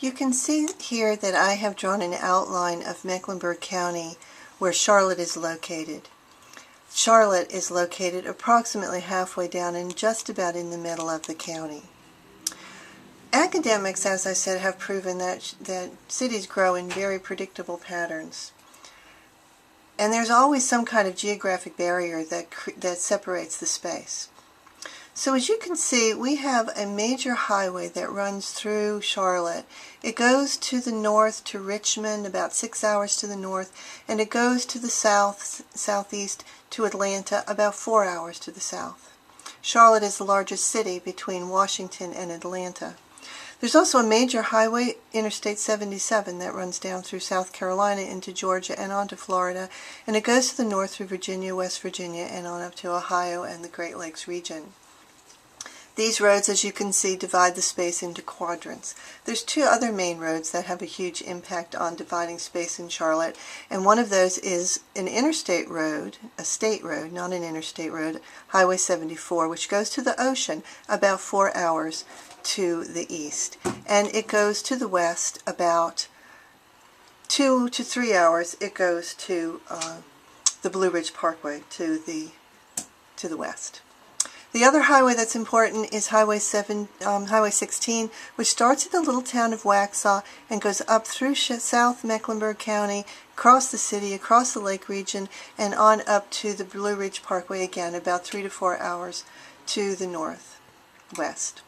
You can see here that I have drawn an outline of Mecklenburg County where Charlotte is located. Charlotte is located approximately halfway down and just about in the middle of the county. Academics, as I said, have proven that cities grow in very predictable patterns. And there's always some kind of geographic barrier that separates the space. So as you can see, we have a major highway that runs through Charlotte. It goes to the north to Richmond, about 6 hours to the north, and it goes to the southeast to Atlanta, about 4 hours to the south. Charlotte is the largest city between Washington and Atlanta. There's also a major highway, Interstate 77, that runs down through South Carolina into Georgia and on to Florida, and it goes to the north through Virginia, West Virginia, and on up to Ohio and the Great Lakes region. These roads, as you can see, divide the space into quadrants. There's two other main roads that have a huge impact on dividing space in Charlotte, and one of those is an interstate road, a state road, not an interstate road, Highway 74, which goes to the ocean about 4 hours to the east, and it goes to the west about 2 to 3 hours. It goes to the Blue Ridge Parkway to the west. The other highway that's important is Highway 16, which starts at the little town of Waxhaw and goes up through South Mecklenburg County, across the city, across the lake region, and on up to the Blue Ridge Parkway again, about 3 to 4 hours to the northwest.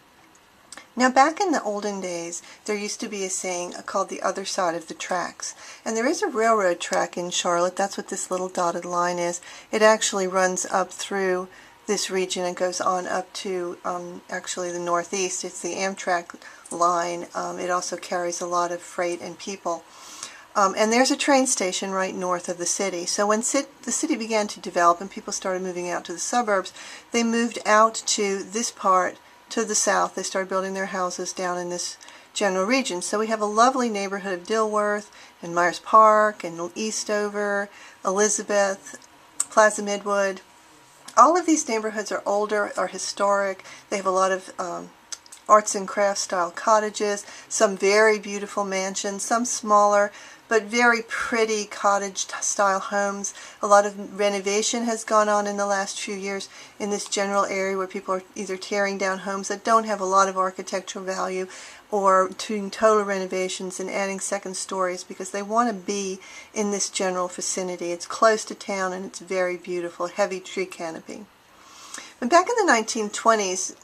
Now, back in the olden days, there used to be a saying called the other side of the tracks. And there is a railroad track in Charlotte. That's what this little dotted line is. It actually runs up through this region and goes on up to actually the northeast. It's the Amtrak line. It also carries a lot of freight and people. And there's a train station right north of the city. So when the city began to develop and people started moving out to the suburbs, they moved out to this part to the south. They started building their houses down in this general region. So we have a lovely neighborhood of Dilworth and Myers Park and Eastover, Elizabeth, Plaza Midwood. All of these neighborhoods are older, are historic. They have a lot of arts and crafts style cottages, some very beautiful mansions, some smaller but very pretty cottage style homes. A lot of renovation has gone on in the last few years in this general area where people are either tearing down homes that don't have a lot of architectural value or doing total renovations and adding second stories because they want to be in this general vicinity. It's close to town and it's very beautiful, heavy tree canopy. But back in the 1920s,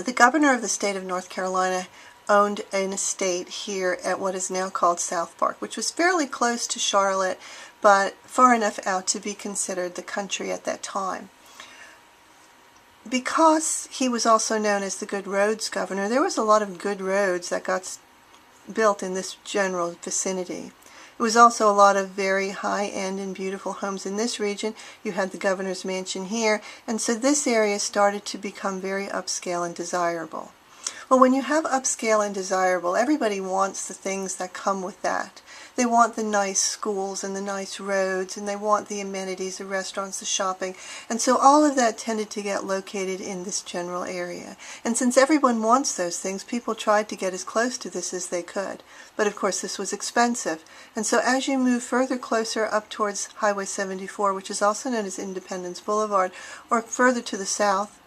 the governor of the state of North Carolina owned an estate here at what is now called South Park, which was fairly close to Charlotte, but far enough out to be considered the country at that time. Because he was also known as the Good Roads Governor, there was a lot of good roads that got built in this general vicinity. It was also a lot of very high-end and beautiful homes in this region. You had the governor's mansion here, and so this area started to become very upscale and desirable. Well, when you have upscale and desirable, everybody wants the things that come with that. They want the nice schools and the nice roads, and they want the amenities, the restaurants, the shopping. And so all of that tended to get located in this general area. And since everyone wants those things, people tried to get as close to this as they could. But of course, this was expensive. And so as you move further closer up towards Highway 74, which is also known as Independence Boulevard, or further to the south,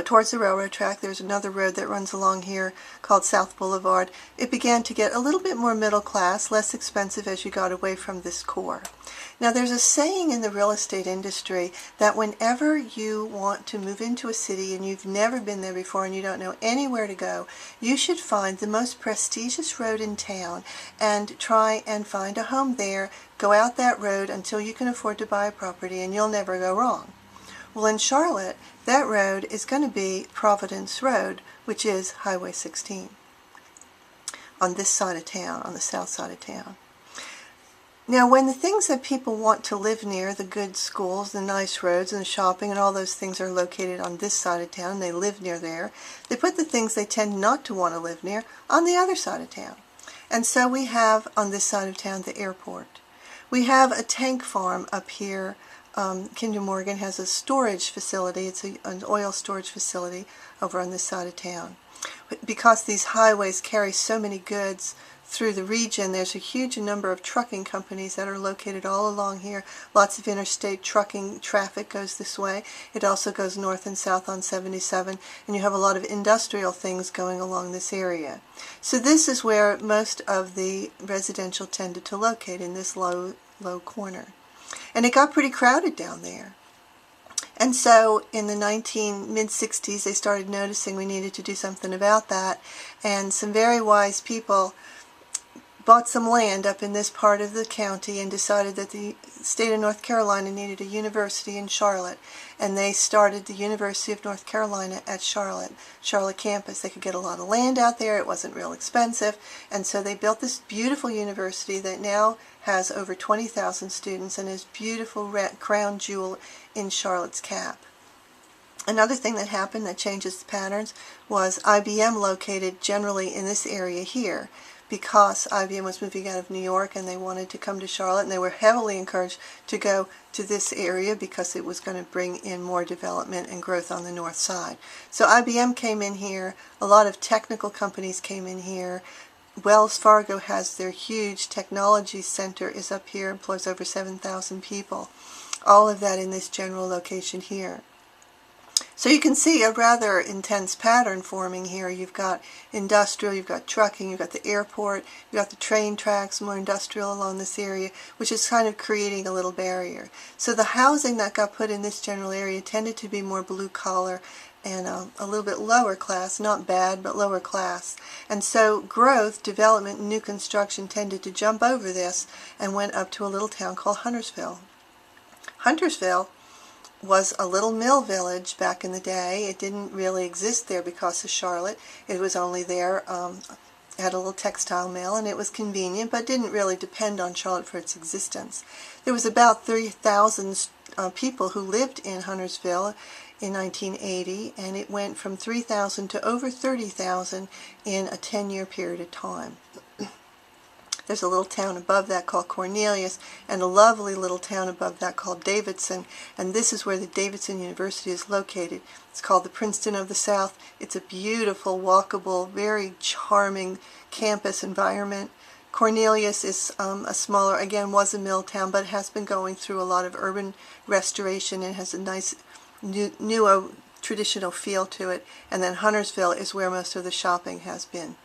towards the railroad track, there's another road that runs along here called South Boulevard. It began to get a little bit more middle class, less expensive as you got away from this core. Now there's a saying in the real estate industry that whenever you want to move into a city and you've never been there before and you don't know anywhere to go, you should find the most prestigious road in town and try and find a home there. Go out that road until you can afford to buy a property and you'll never go wrong. Well, in Charlotte, that road is going to be Providence Road, which is Highway 16, on this side of town, on the south side of town. Now, when the things that people want to live near, the good schools, the nice roads, and the shopping, and all those things are located on this side of town, and they live near there, they put the things they tend not to want to live near on the other side of town. And so we have, on this side of town, the airport. We have a tank farm up here. Kinder Morgan has a storage facility. It's an oil storage facility over on this side of town. because these highways carry so many goods through the region, there's a huge number of trucking companies that are located all along here. Lots of interstate trucking traffic goes this way. It also goes north and south on 77, and you have a lot of industrial things going along this area. So this is where most of the residential tended to locate, in this low corner. And it got pretty crowded down there. And so in the mid-60s, they started noticing we needed to do something about that, and some very wise people bought some land up in this part of the county and decided that the state of North Carolina needed a university in Charlotte, and they started the University of North Carolina at Charlotte campus. They could get a lot of land out there, it wasn't real expensive, and so they built this beautiful university that now has over 20,000 students and is beautiful crown jewel in Charlotte's cap. Another thing that happened that changes the patterns was IBM located generally in this area here, because IBM was moving out of New York and they wanted to come to Charlotte, and they were heavily encouraged to go to this area because it was going to bring in more development and growth on the north side. So IBM came in here, a lot of technical companies came in here. Wells Fargo has their huge technology center is up here, employs over 7,000 people. All of that in this general location here. So you can see a rather intense pattern forming here. You've got industrial, you've got trucking, you've got the airport, you've got the train tracks, more industrial along this area, which is kind of creating a little barrier. So the housing that got put in this general area tended to be more blue collar and a little bit lower class, not bad, but lower class. And so growth, development, and new construction tended to jump over this and went up to a little town called Huntersville. Huntersville was a little mill village back in the day. It didn't really exist there because of Charlotte. It was only there, had a little textile mill, and it was convenient, but didn't really depend on Charlotte for its existence. There was about 3,000 people who lived in Huntersville in 1980, and it went from 3,000 to over 30,000 in a 10-year period of time. There's a little town above that called Cornelius, and a lovely little town above that called Davidson, and this is where the Davidson University is located. It's called the Princeton of the South. It's a beautiful, walkable, very charming campus environment. Cornelius is a smaller, again, was a mill town, but has been going through a lot of urban restoration and has a nice new traditional feel to it. And then Huntersville is where most of the shopping has been.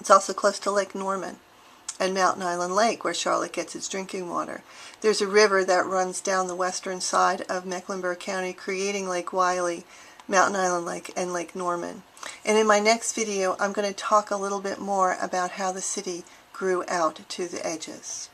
It's also close to Lake Norman and Mountain Island Lake, where Charlotte gets its drinking water. There's a river that runs down the western side of Mecklenburg County, creating Lake Wylie, Mountain Island Lake, and Lake Norman. And in my next video, I'm going to talk a little bit more about how the city grew out to the edges.